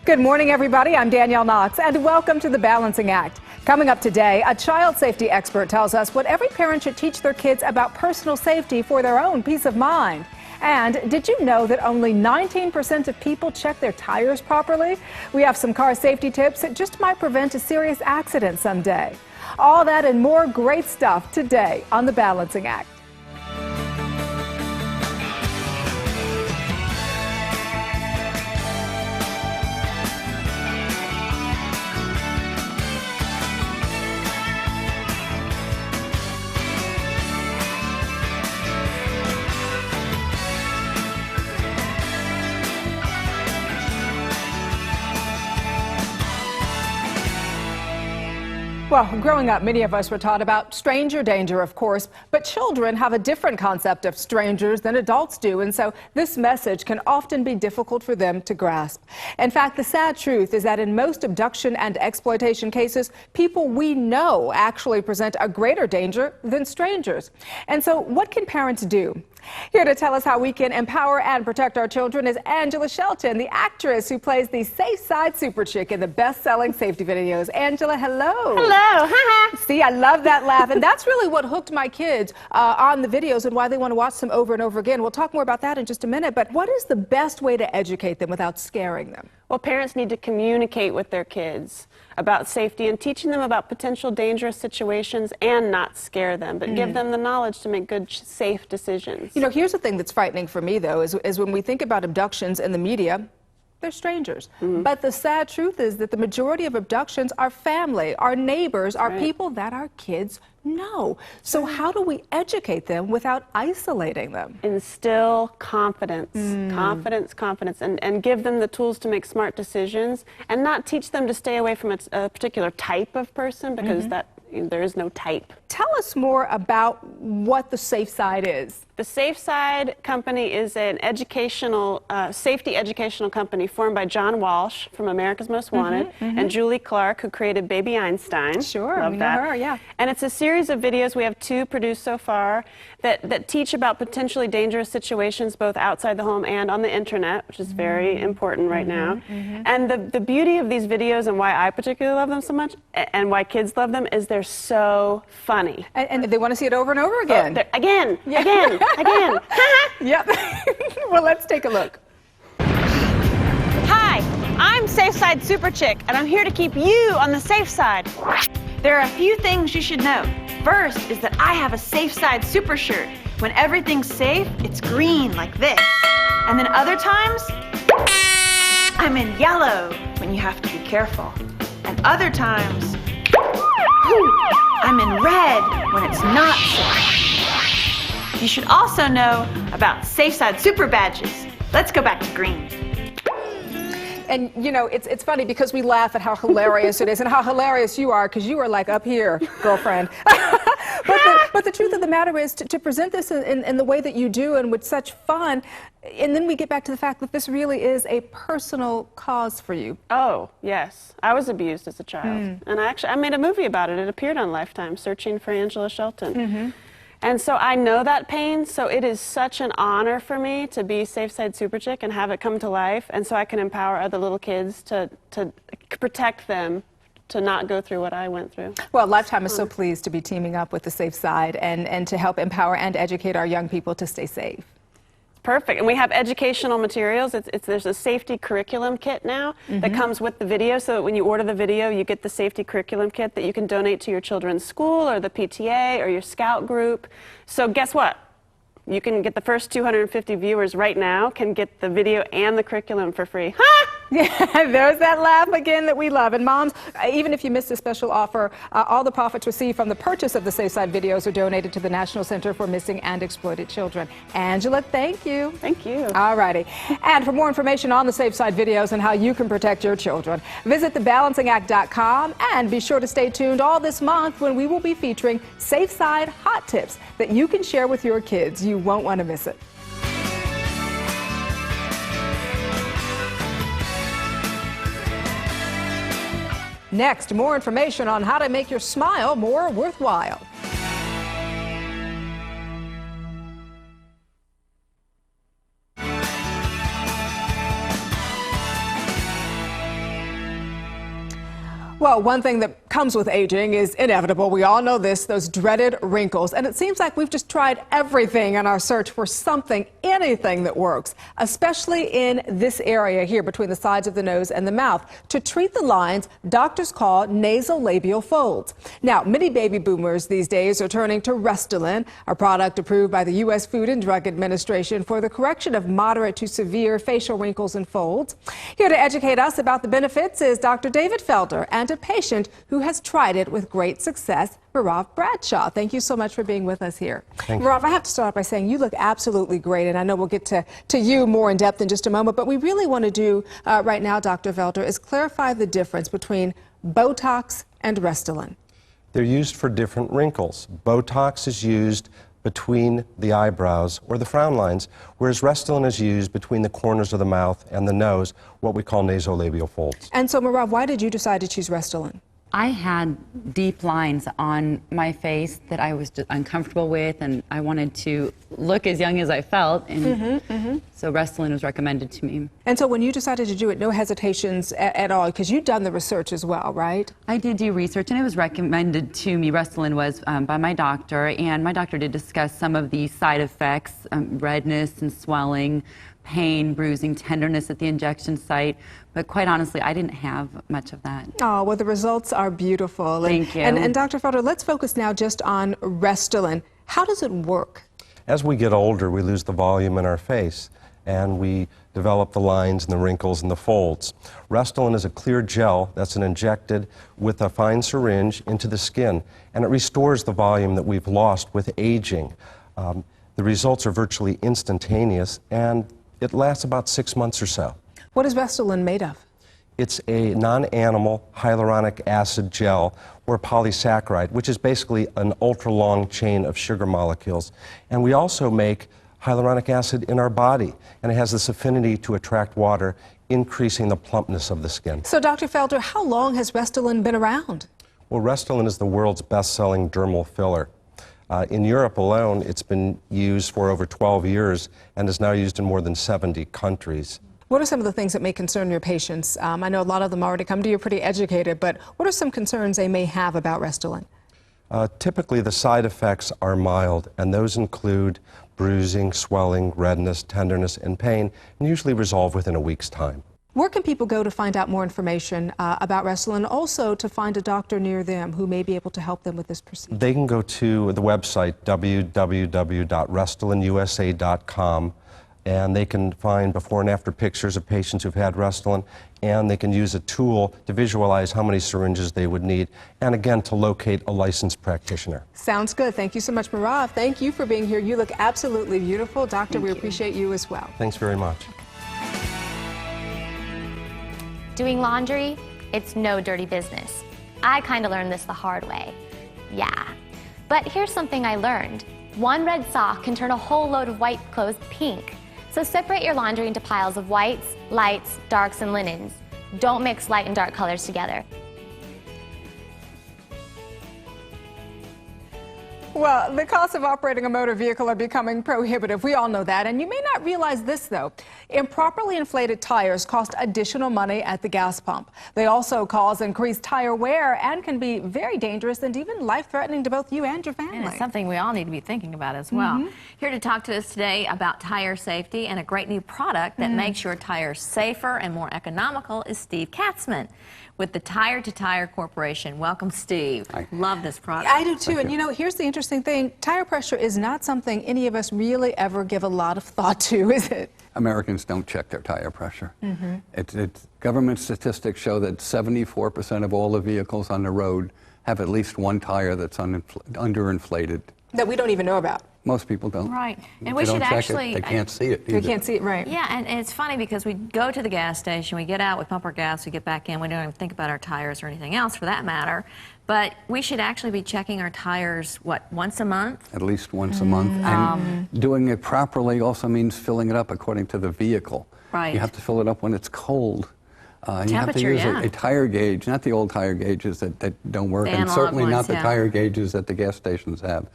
Good morning, everybody. I'm Danielle Knox, and welcome to The Balancing Act. Coming up today, a child safety expert tells us what every parent should teach their kids about personal safety for their own peace of mind. And did you know that only 19% of people check their tires properly? We have some car safety tips that just might prevent a serious accident someday. All that and more great stuff today on The Balancing Act. Well, growing up, many of us were taught about stranger danger, of course, but children have a different concept of strangers than adults do, and so this message can often be difficult for them to grasp. In fact, the sad truth is that in most abduction and exploitation cases, people we know actually present a greater danger than strangers. And so what can parents do? Here to tell us how we can empower and protect our children is Angela Shelton, the actress who plays the safe side super chick in the best-selling safety videos. Angela, hello. Hello. See, I love that laugh, and that's really what hooked my kids on the videos and why they want to watch them over and over again. We'll talk more about that in just a minute, but what is the best way to educate them without scaring them? Well, parents need to communicate with their kids about safety and teaching them about potential dangerous situations and not scare them, but give them the knowledge to make good, safe decisions. You know, here's the thing that's frightening for me, though, is when we think about abductions in the media, they're strangers. But the sad truth is that the majority of abductions are family, our neighbors, are people that our kids know. So how do we educate them without isolating them? Instill confidence, confidence, and give them the tools to make smart decisions and not teach them to stay away from a particular type of person because there is no type. Tell us more about what the Safe Side is. The Safe Side company is an educational, safety educational company formed by John Walsh from America's Most Wanted and Julie Clark, who created Baby Einstein. Sure, Love we that. know her, yeah. And it's a series of videos, we have 2 produced so far, that teach about potentially dangerous situations both outside the home and on the internet, which is very important right now. And the beauty of these videos and why I particularly love them so much and why kids love them is they're so funny. And they want to see it over and over again. Again. Yep. Well, let's take a look. Hi, I'm Safe Side Super Chick, and I'm here to keep you on the safe side. There are a few things you should know. First is that I have a Safe Side Super Shirt. When everything's safe, it's green like this. And then other times, I'm in yellow when you have to be careful. And other times, I'm in red when it's not safe. You should also know about Safe Side Super Badges. Let's go back to green. And, you know, it's funny because we laugh at how hilarious it is and how hilarious you are because you are like up here, girlfriend. But the truth of the matter is to present this in the way that you do and with such fun, and then we get back to the fact that this really is a personal cause for you. Oh, yes. I was abused as a child. And I made a movie about it. It appeared on Lifetime, Searching for Angela Shelton. And so I know that pain, so it is such an honor for me to be Safe Side Super Chick and have it come to life, and so I can empower other little kids to protect them, to not go through what I went through. Well, Lifetime is so pleased to be teaming up with the Safe Side and to help empower and educate our young people to stay safe. Perfect. And we have educational materials. There's a safety curriculum kit now that comes with the video, so that when you order the video, you get the safety curriculum kit that you can donate to your children's school or the PTA or your scout group. So guess what? You can get the first 250 viewers right now can get the video and the curriculum for free. Yeah, there's that laugh again that we love. And moms, even if you missed a special offer, all the profits received from the purchase of the Safe Side videos are donated to the National Center for Missing and Exploited Children. Angela, thank you. Thank you. All righty. And for more information on the Safe Side videos and how you can protect your children, visit thebalancingact.com and be sure to stay tuned all this month when we will be featuring Safe Side hot tips that you can share with your kids. You won't want to miss it. Next, more information on how to make your smile more worthwhile. Well, one thing that comes with aging is inevitable. We all know this, those dreaded wrinkles. And it seems like we've just tried everything in our search for something, anything that works, especially in this area here between the sides of the nose and the mouth. To treat the lines, doctors call nasolabial folds. Now, many baby boomers these days are turning to Restylane, a product approved by the U.S. Food and Drug Administration for the correction of moderate to severe facial wrinkles and folds. Here to educate us about the benefits is Dr. David Felder and a patient who has tried it with great success, Marav Bradshaw. Thank you so much for being with us here. Marav, I have to start off by saying you look absolutely great, and I know we'll get to you more in depth in just a moment, but we really want to do right now, Dr. Felder, is clarify the difference between Botox and Restylane. They're used for different wrinkles. Botox is used between the eyebrows or the frown lines, whereas Restylane is used between the corners of the mouth and the nose, what we call nasolabial folds. And so, Marav, why did you decide to choose Restylane? I had deep lines on my face that I was just uncomfortable with, and I wanted to look as young as I felt, and so Restylane was recommended to me. And so when you decided to do it, no hesitations at all, because you've done the research as well, right? I did do research, and it was recommended to me. Restylane was by my doctor, and my doctor did discuss some of the side effects, redness and swelling, pain, bruising, tenderness at the injection site, but quite honestly, I didn't have much of that. Oh, well, the results are beautiful. Thank you. And Dr. Felder, let's focus now just on Restylane. How does it work? As we get older, we lose the volume in our face, and we develop the lines and the wrinkles and the folds. Restylane is a clear gel that's injected with a fine syringe into the skin, and it restores the volume that we've lost with aging. The results are virtually instantaneous, and it lasts about 6 months or so. What is Restylane made of? It's a non-animal hyaluronic acid gel or polysaccharide, which is basically an ultra-long chain of sugar molecules. And we also make hyaluronic acid in our body, and it has this affinity to attract water, increasing the plumpness of the skin. So, Dr. Felder, how long has Restylane been around? Well, Restylane is the world's best-selling dermal filler. In Europe alone, it's been used for over 12 years and is now used in more than 70 countries. What are some of the things that may concern your patients? I know a lot of them already come to you pretty educated, but what are some concerns they may have about Restylane? Typically, the side effects are mild, and those include bruising, swelling, redness, tenderness, and pain, and usually resolve within a week's time. Where can people go to find out more information about Restylane, also to find a doctor near them who may be able to help them with this procedure? They can go to the website www.restylaneusa.com, and they can find before and after pictures of patients who've had Restylane, and they can use a tool to visualize how many syringes they would need, and again, to locate a licensed practitioner. Sounds good. Thank you so much, Marav. Thank you for being here. You look absolutely beautiful. Doctor, we appreciate you as well. Thanks very much. Doing laundry, it's no dirty business. I kind of learned this the hard way. Yeah. But here's something I learned. One red sock can turn a whole load of white clothes pink. So separate your laundry into piles of whites, lights, darks, and linens. Don't mix light and dark colors together. Well, the costs of operating a motor vehicle are becoming prohibitive. We all know that. And you may not realize this, though. Improperly inflated tires cost additional money at the gas pump. They also cause increased tire wear and can be very dangerous and even life-threatening to both you and your family. And it's something we all need to be thinking about as well. Here to talk to us today about tire safety and a great new product that makes your tires safer and more economical is Steve Katzman with the Tire to Tire Corporation. Welcome, Steve. Hi. Love this product. I do too. And you know, here's the interesting thing. Tire pressure is not something any of us really ever give a lot of thought to, is it? Americans don't check their tire pressure. Government statistics show that 74% of all the vehicles on the road have at least one tire that's underinflated. That we don't even know about. Most people don't. Right. And If we they should don't check actually... it, they can't see it We either. can't see it, right? Yeah, and it's funny because we go to the gas station, we get out, we pump our gas, we get back in, we don't even think about our tires or anything else for that matter. But we should actually be checking our tires, what, once a month? At least once a month. And doing it properly also means filling it up according to the vehicle. Right. You have to fill it up when it's cold. You have to Temperature, use yeah. a tire gauge, not the old tire gauges that don't work, The and analog certainly not ones, the yeah. tire gauges that the gas stations have.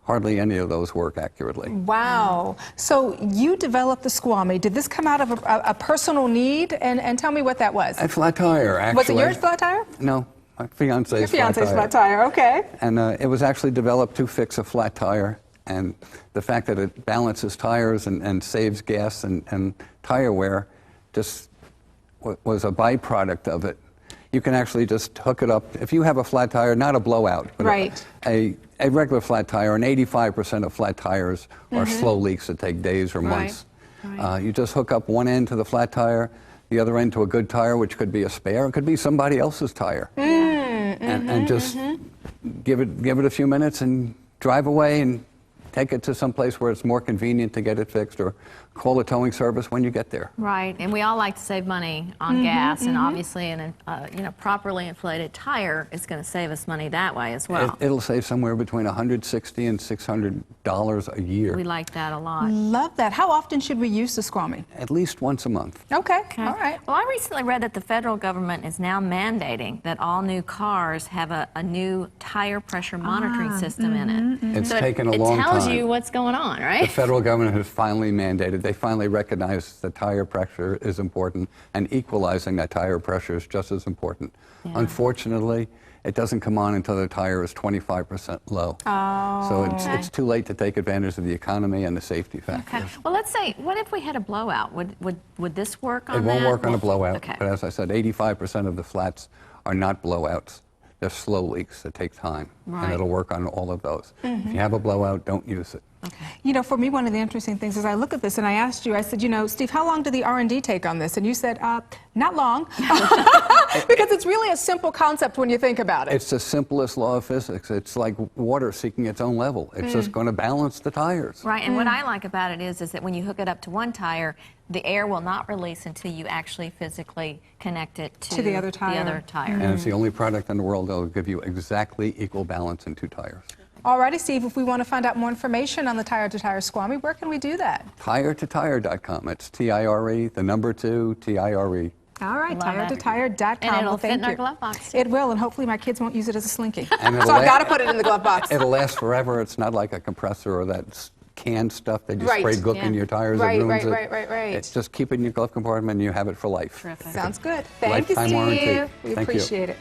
Hardly any of those work accurately. Wow. So you developed the Squammy. Did this come out of a personal need? And tell me what that was. A flat tire, actually. Was it your flat tire? No. My fiance's Your fiance's flat tire, okay. And it was actually developed to fix a flat tire. And the fact that it balances tires and saves gas and tire wear just was a byproduct of it. You can actually just hook it up. If you have a flat tire, not a blowout, but right. a regular flat tire, and 85% of flat tires are slow leaks that take days or months. Right. You just hook up one end to the flat tire, the other end to a good tire, which could be a spare. It could be somebody else's tire. And just give it a few minutes and drive away and take it to some place where it's more convenient to get it fixed, or call a towing service when you get there. Right, and we all like to save money on gas, and obviously an properly inflated tire is going to save us money that way as well. It'll save somewhere between $160 and $600 a year. We like that a lot. Love that. How often should we use the Squammy? At least once a month. Okay, all right. Well, I recently read that the federal government is now mandating that all new cars have a new tire pressure monitoring system in it. It's taken a long time. It tells you what's going on, right? The federal government has finally mandated. They finally recognize that tire pressure is important, and equalizing that tire pressure is just as important. Yeah. Unfortunately, it doesn't come on until the tire is 25% low. So it's too late to take advantage of the economy and the safety factors. Okay. Well, let's say, what if we had a blowout? Would this work on It that? won't work on a blowout, Okay. but as I said, 85% of the flats are not blowouts. They're slow leaks that take time, and it'll work on all of those. If you have a blowout, don't use it. Okay. You know, for me, one of the interesting things is I look at this and I asked you, I said, you know, Steve, how long did the R&D take on this? And you said, not long, because it's really a simple concept when you think about it. It's the simplest law of physics. It's like water seeking its own level. It's just going to balance the tires. Right, and what I like about it is that when you hook it up to one tire, the air will not release until you actually physically connect it to the other tire. And it's the only product in the world that will give you exactly equal balance in two tires. Alrighty, Steve, if we want to find out more information on the tire-to-tire Squammy, where can we do that? Tire2tire.com. It's T-I-R-E, the number 2, T-I-R-E. All right, Love that. tire2tire.com. And it'll Well, fit thank in our you. glove box, too. It will, and hopefully my kids won't use it as a slinky. And So I've got to put it in the glove box. It'll last forever. It's not like a compressor or that canned stuff that you Right. spray gook in Yeah. your tires Right, and ruins right, it. right. It's just keep it in your glove compartment and you have it for life. Terrific. Sounds good. Thank you, Lifetime Steve. warranty. We Thank you. appreciate it.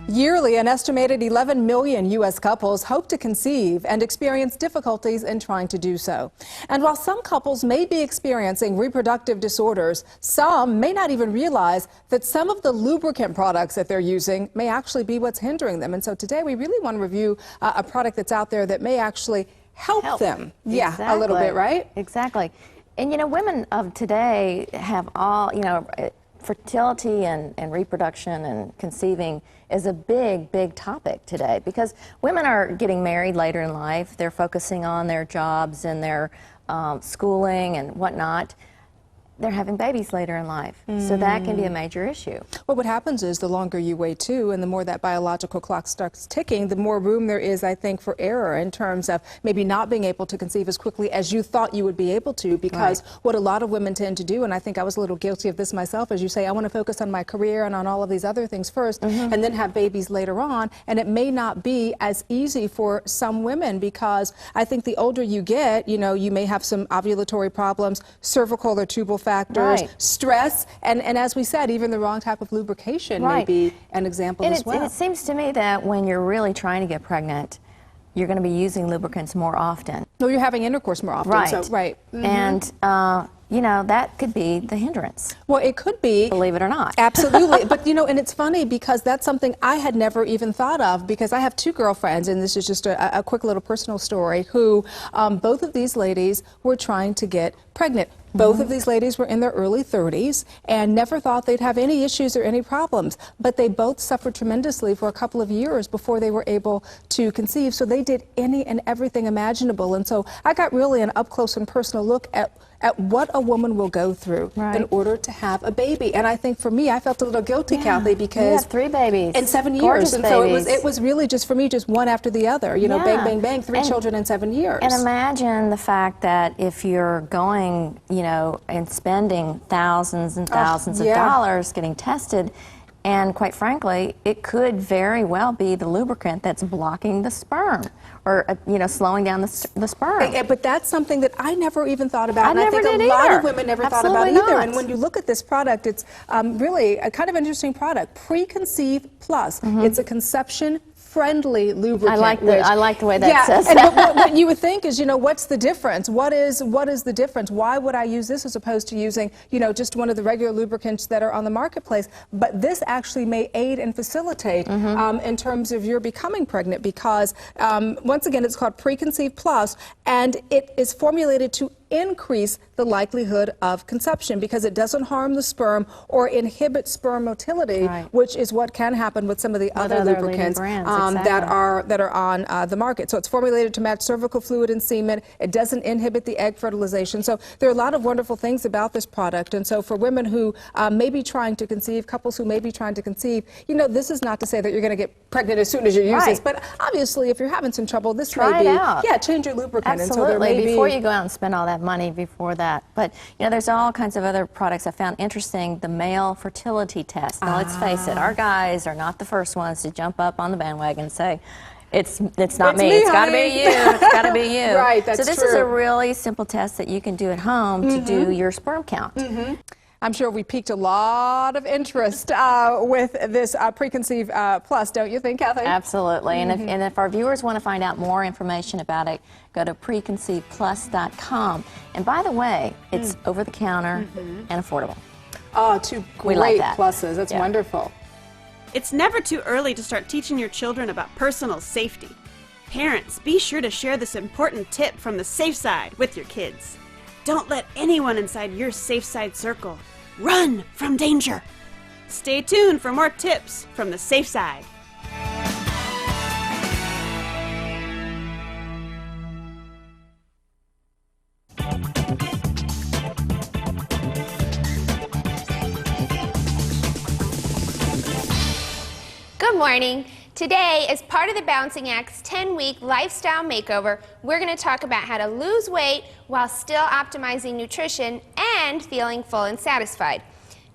Yearly, an estimated 11 million U.S. couples hope to conceive and experience difficulties in trying to do so. And while some couples may be experiencing reproductive disorders, some may not even realize that some of the lubricant products that they're using may actually be what's hindering them. And so today we really want to review a product that's out there that may actually help them. Yeah, a little bit, right? Exactly. And you know, women of today have all, you know, fertility and reproduction and conceiving is a big, big topic today because women are getting married later in life. They're focusing on their jobs and their schooling and whatnot. They're having babies later in life. So that can be a major issue. Well, what happens is the longer you wait too, and the more that biological clock starts ticking, the more room there is, I think, for error in terms of maybe not being able to conceive as quickly as you thought you would be able to, because what a lot of women tend to do, and I think I was a little guilty of this myself, as you say, I want to focus on my career and on all of these other things first, and then have babies later on, and it may not be as easy for some women, because I think the older you get, you know, you may have some ovulatory problems, cervical or tubal factors, stress, and as we said, even the wrong type of lubrication may be an example as well. And it seems to me that when you're really trying to get pregnant, you're going to be using lubricants more often. No, you're having intercourse more often. Right. So, And, you know, that could be the hindrance. Well, it could be. Believe it or not. Absolutely. But, you know, and it's funny because that's something I had never even thought of, because I have two girlfriends, and this is just a quick little personal story, who both of these ladies were trying to get pregnant. Both of these ladies were in their early 30s and never thought they'd have any issues or any problems, but they both suffered tremendously for a couple of years before they were able to conceive. So they did any and everything imaginable. And so I got really an up close and personal look at what a woman will go through in order to have a baby. And I think for me, I felt a little guilty, Kathy, because you had 3 babies in 7 years. Gorgeous And babies. so it was really just for me, just one after the other, you know, bang, bang, bang, 3 children in 7 years. And imagine the fact that if you're going, you know, and spending thousands and thousands of dollars getting tested, And quite frankly, it could very well be the lubricant that's blocking the sperm, or slowing down the sperm. But that's something that I never even thought about, and I never think did a lot either. of women never Absolutely thought about either. not. And when you look at this product, it's really a kind of interesting product. Preconceive Plus. It's a conception-friendly lubricant. I like the way that says and that. what you would think is, what's the difference? What is the difference? Why would I use this as opposed to using, just one of the regular lubricants that are on the marketplace? But this actually may aid and facilitate in terms of your becoming pregnant, because once again, it's called Preconceived Plus, and it is formulated to increase the likelihood of conception because it doesn't harm the sperm or inhibit sperm motility, which is what can happen with some of the other lubricants that are on the market. So it's formulated to match cervical fluid and semen. It doesn't inhibit the egg fertilization. So there are a lot of wonderful things about this product. And so for women who may be trying to conceive, couples who may be trying to conceive, this is not to say that you're going to get pregnant as soon as you use this, but obviously if you're having some trouble, this may be, change your lubricant. Absolutely, and so there may before you go out and spend all that money before that. But there's all kinds of other products I found interesting. The male fertility test. Now let's face it, our guys are not the first ones to jump up on the bandwagon and say, it's not me. It's got to be you. It's got to be you. Right, that's true. So this is a really simple test that you can do at home to do your sperm count. I'm sure we piqued a lot of interest with this Preconceived Plus, don't you think, Kathy? Absolutely. And if our viewers want to find out more information about it, go to preconceivedplus.com. And by the way, it's over the counter and affordable. Oh, two great pluses. That's wonderful. It's never too early to start teaching your children about personal safety. Parents, be sure to share this important tip from the safe side with your kids. Don't let anyone inside your safe side circle run from danger. Stay tuned for more tips from the safe side. Good morning. Today, as part of the Balancing Act's 10-week lifestyle makeover, we're going to talk about how to lose weight while still optimizing nutrition and feeling full and satisfied.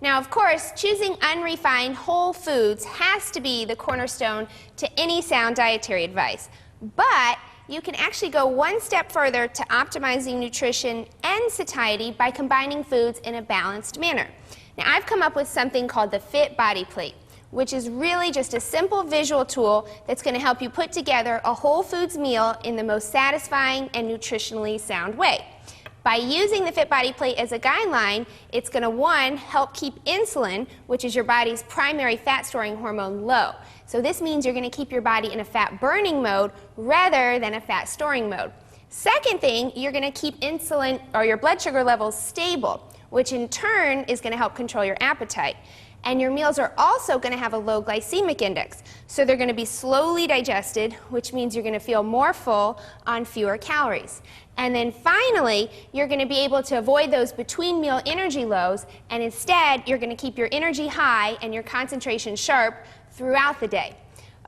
Now, of course, choosing unrefined whole foods has to be the cornerstone to any sound dietary advice. But you can actually go one step further to optimizing nutrition and satiety by combining foods in a balanced manner. Now, I've come up with something called the Fit Body Plate, which is really just a simple visual tool that's going to help you put together a whole foods meal in the most satisfying and nutritionally sound way. By using the Fit Body Plate as a guideline, it's going to, one, help keep insulin, which is your body's primary fat-storing hormone, low. So this means you're going to keep your body in a fat-burning mode rather than a fat-storing mode. Second thing, you're going to keep insulin or your blood sugar levels stable, which in turn is going to help control your appetite. And your meals are also going to have a low glycemic index. So they're going to be slowly digested, which means you're going to feel more full on fewer calories. And then finally, you're going to be able to avoid those between meal energy lows, and instead, you're going to keep your energy high and your concentration sharp throughout the day.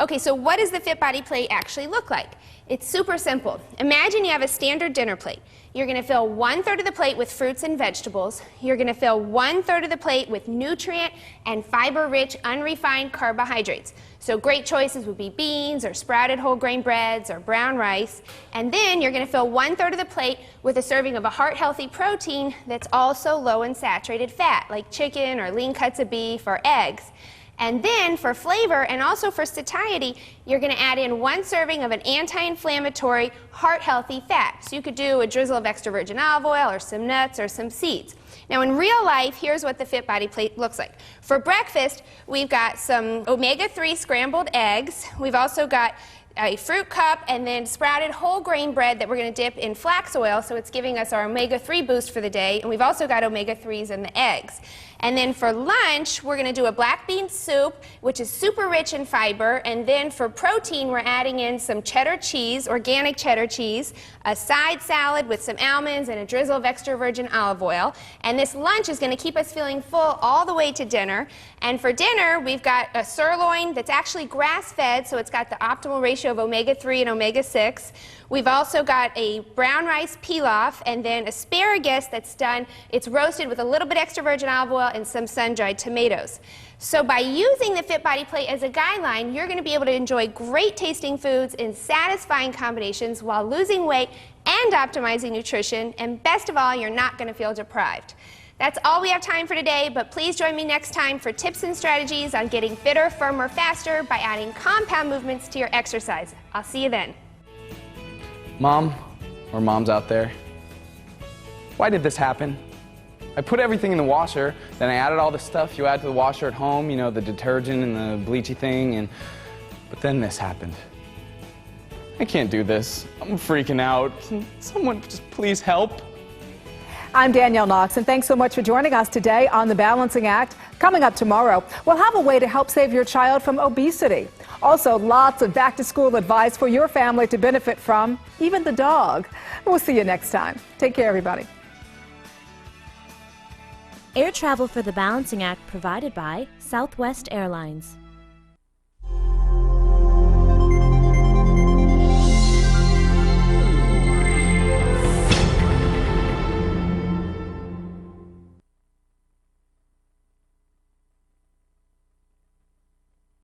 Okay, so what does the Fit Body Plate actually look like? It's super simple. Imagine you have a standard dinner plate. You're going to fill 1/3 of the plate with fruits and vegetables. You're going to fill 1/3 of the plate with nutrient and fiber-rich unrefined carbohydrates. So great choices would be beans or sprouted whole grain breads or brown rice. And then you're going to fill 1/3 of the plate with a serving of a heart-healthy protein that's also low in saturated fat, like chicken or lean cuts of beef or eggs. And then for flavor and also for satiety, you're going to add in 1 serving of an anti-inflammatory, heart-healthy fat. So you could do a drizzle of extra virgin olive oil or some nuts or some seeds. Now in real life, here's what the Fit Body Plate looks like. For breakfast, we've got some omega-3 scrambled eggs. We've also got a fruit cup and then sprouted whole grain bread that we're going to dip in flax oil, so it's giving us our omega-3 boost for the day. And we've also got omega-3s in the eggs. And then for lunch, we're going to do a black bean soup, which is super rich in fiber. And then for protein, we're adding in some cheddar cheese, organic cheddar cheese, a side salad with some almonds, and a drizzle of extra virgin olive oil. And this lunch is going to keep us feeling full all the way to dinner. And for dinner, we've got a sirloin that's actually grass-fed, so it's got the optimal ratio of omega-3 and omega-6. We've also got a brown rice pilaf and then asparagus that's done, it's roasted with a little bit extra virgin olive oil and some sun-dried tomatoes. So by using the Fit Body Plate as a guideline, you're going to be able to enjoy great tasting foods in satisfying combinations while losing weight and optimizing nutrition, and best of all, you're not going to feel deprived. That's all we have time for today, but please join me next time for tips and strategies on getting fitter, firmer, faster by adding compound movements to your exercise. I'll see you then. Mom, or moms out there, why did this happen? I put everything in the washer, then I added all the stuff you add to the washer at home, you know, the detergent and the bleachy thing, but then this happened. I can't do this. I'm freaking out. Can someone just please help? I'm Danielle Knox, and thanks so much for joining us today on The Balancing Act. Coming up tomorrow, we'll have a way to help save your child from obesity. Also, lots of back-to-school advice for your family to benefit from, even the dog. We'll see you next time. Take care, everybody. Air travel for The Balancing Act provided by Southwest Airlines.